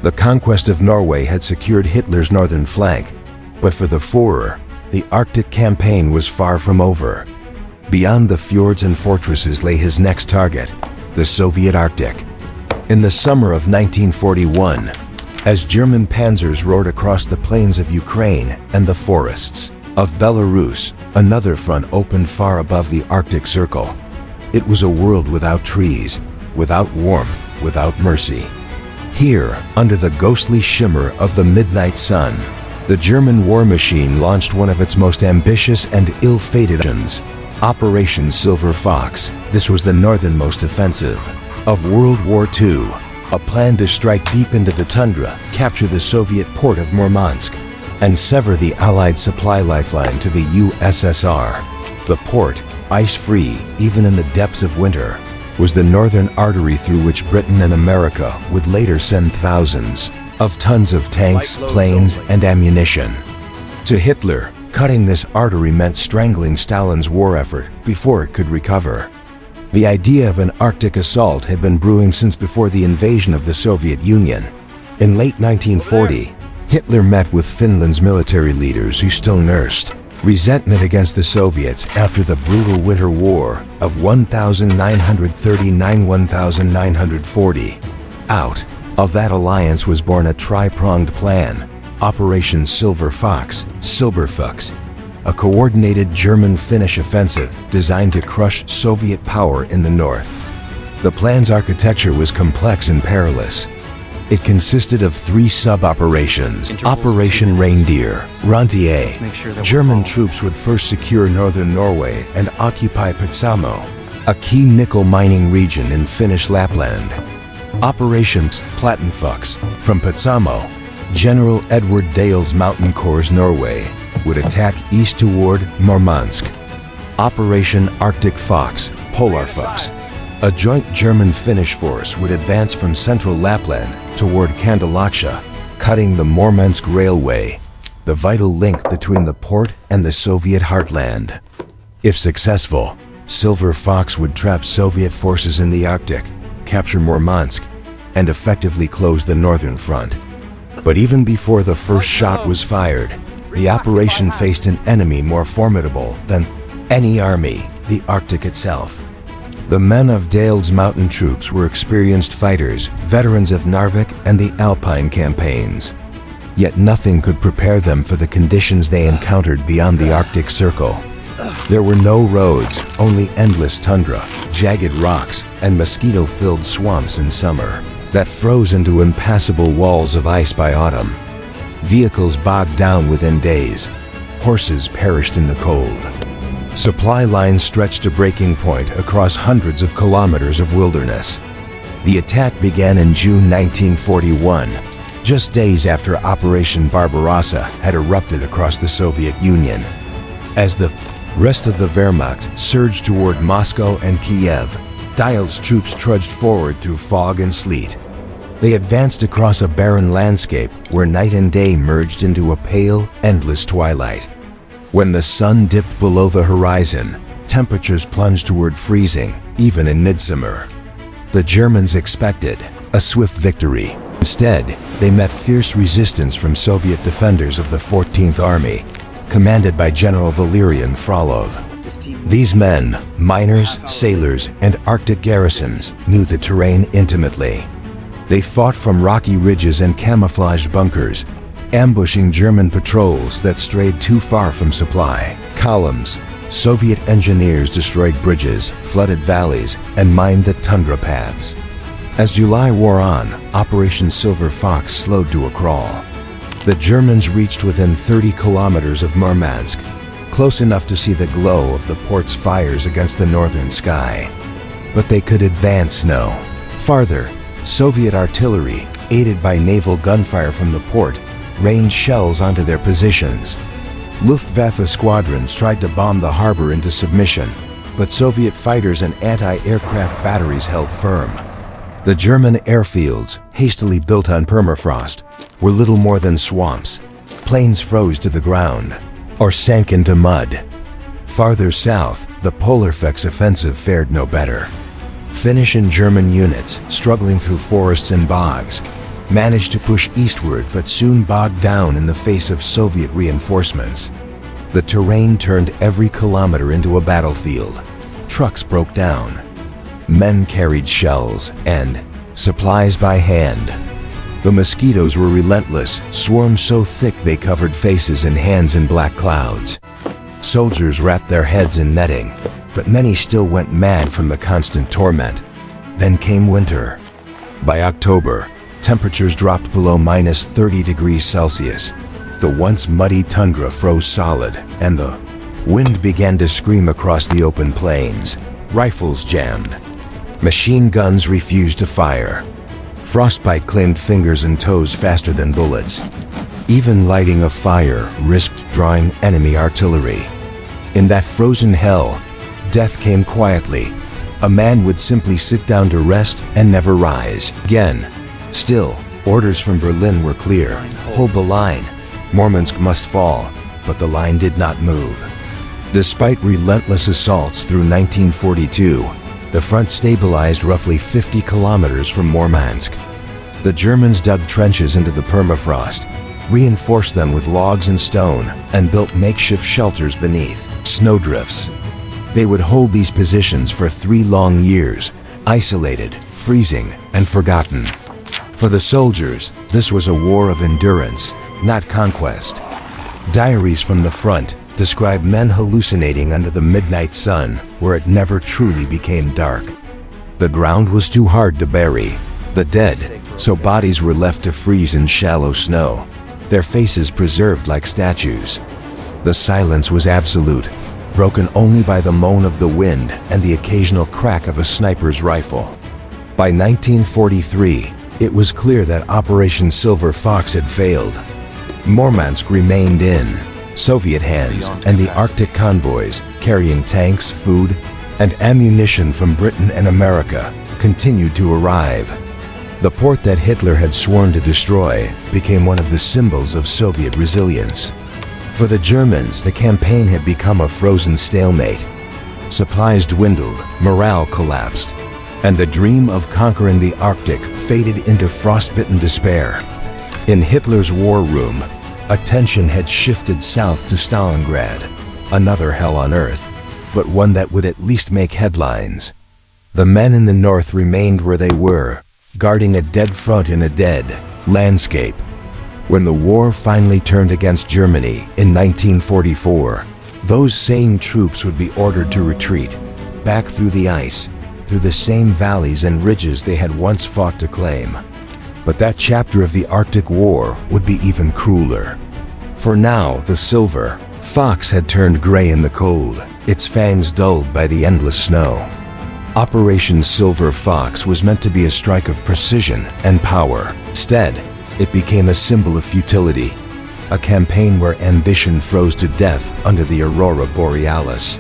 The conquest of Norway had secured Hitler's northern flank, but for the Führer, the Arctic campaign was far from over. Beyond the fjords and fortresses lay his next target, the Soviet Arctic. In the summer of 1941, as German panzers roared across the plains of Ukraine and the forests of Belarus, another front opened far above the Arctic Circle. It was a world without trees, without warmth, without mercy. Here, under the ghostly shimmer of the midnight sun, the German war machine launched one of its most ambitious and ill-fated missions, Operation Silver Fox. This was the northernmost offensive of World War II, a plan to strike deep into the tundra, capture the Soviet port of Murmansk, and sever the Allied supply lifeline to the USSR. The port, ice-free even in the depths of winter, was the northern artery through which Britain and America would later send thousands of tons of tanks, planes, and ammunition. To Hitler, cutting this artery meant strangling Stalin's war effort before it could recover. The idea of an Arctic assault had been brewing since before the invasion of the Soviet Union. In late 1940, Hitler met with Finland's military leaders who still nursed resentment against the Soviets after the brutal Winter War of 1939–1940. Out of that alliance was born a tri-pronged plan, Operation Silver Fox, Silberfuchs, a coordinated German-Finnish offensive designed to crush Soviet power in the north. The plan's architecture was complex and perilous. It consisted of 3 sub-operations. Operation Reindeer, Rentier. German troops would first secure northern Norway and occupy Petsamo, a key nickel mining region in Finnish Lapland. Operations Plattenfuchs. From Petsamo, General Edward Dale's Mountain Corps Norway would attack east toward Murmansk. Operation Arctic Fox, Polarfuchs. A joint German-Finnish force would advance from central Lapland toward Kandalaksha, cutting the Murmansk Railway, the vital link between the port and the Soviet heartland. If successful, Silver Fox would trap Soviet forces in the Arctic, capture Murmansk, and effectively close the northern front. But even before the first shot was fired, the operation faced an enemy more formidable than any army, the Arctic itself. The men of Dale's mountain troops were experienced fighters, veterans of Narvik and the Alpine campaigns. Yet nothing could prepare them for the conditions they encountered beyond the Arctic Circle. There were no roads, only endless tundra, jagged rocks, and mosquito-filled swamps in summer that froze into impassable walls of ice by autumn. Vehicles bogged down within days. Horses perished in the cold. Supply lines stretched to breaking point across hundreds of kilometers of wilderness. The attack began in June 1941, just days after Operation Barbarossa had erupted across the Soviet Union. As the rest of the Wehrmacht surged toward Moscow and Kiev, Dale's troops trudged forward through fog and sleet. They advanced across a barren landscape where night and day merged into a pale, endless twilight. When the sun dipped below the horizon, temperatures plunged toward freezing, even in midsummer. The Germans expected a swift victory. Instead, they met fierce resistance from Soviet defenders of the 14th Army, commanded by General Valerian Frolov. These men, miners, sailors, and Arctic garrisons, knew the terrain intimately. They fought from rocky ridges and camouflaged bunkers, ambushing German patrols that strayed too far from supply columns. Soviet engineers destroyed bridges, flooded valleys, and mined the tundra paths. As July wore on, Operation Silver Fox slowed to a crawl. The Germans reached within 30 kilometers of Murmansk, close enough to see the glow of the port's fires against the northern sky. But they could advance no farther. Soviet artillery, aided by naval gunfire from the port, rained shells onto their positions. Luftwaffe squadrons tried to bomb the harbor into submission, but Soviet fighters and anti-aircraft batteries held firm. The German airfields, hastily built on permafrost, were little more than swamps. Planes froze to the ground, or sank into mud. Farther south, the Polarfuchs offensive fared no better. Finnish and German units, struggling through forests and bogs, managed to push eastward but soon bogged down in the face of Soviet reinforcements. The terrain turned every kilometer into a battlefield. Trucks broke down. Men carried shells and supplies by hand. The mosquitoes were relentless, swarms so thick they covered faces and hands in black clouds. Soldiers wrapped their heads in netting, but many still went mad from the constant torment. Then came winter. By October, temperatures dropped below -30 degrees Celsius. The once muddy tundra froze solid, and the wind began to scream across the open plains. Rifles jammed. Machine guns refused to fire. Frostbite claimed fingers and toes faster than bullets. Even lighting a fire risked drawing enemy artillery. In that frozen hell, death came quietly. A man would simply sit down to rest and never rise again. Still, orders from Berlin were clear. Hold the line. Murmansk must fall, but the line did not move. Despite relentless assaults through 1942, the front stabilized roughly 50 kilometers from Murmansk. The Germans dug trenches into the permafrost, reinforced them with logs and stone, and built makeshift shelters beneath snowdrifts. They would hold these positions for 3 long years, isolated, freezing, and forgotten. For the soldiers, this was a war of endurance, not conquest. Diaries from the front describe men hallucinating under the midnight sun where it never truly became dark. The ground was too hard to bury the dead, so bodies were left to freeze in shallow snow, their faces preserved like statues. The silence was absolute, broken only by the moan of the wind and the occasional crack of a sniper's rifle. By 1943, it was clear that Operation Silver Fox had failed. Murmansk remained in Soviet hands, and the Arctic convoys, carrying tanks, food, and ammunition from Britain and America, continued to arrive. The port that Hitler had sworn to destroy became one of the symbols of Soviet resilience. For the Germans, the campaign had become a frozen stalemate. Supplies dwindled, morale collapsed, and the dream of conquering the Arctic faded into frostbitten despair. In Hitler's war room, attention had shifted south to Stalingrad, another hell on earth, but one that would at least make headlines. The men in the north remained where they were, guarding a dead front in a dead landscape. When the war finally turned against Germany in 1944, those same troops would be ordered to retreat, back through the ice, through the same valleys and ridges they had once fought to claim. But that chapter of the Arctic War would be even crueler. For now, the Silver Fox had turned gray in the cold, its fangs dulled by the endless snow. Operation Silver Fox was meant to be a strike of precision and power. Instead, it became a symbol of futility, a campaign where ambition froze to death under the aurora borealis.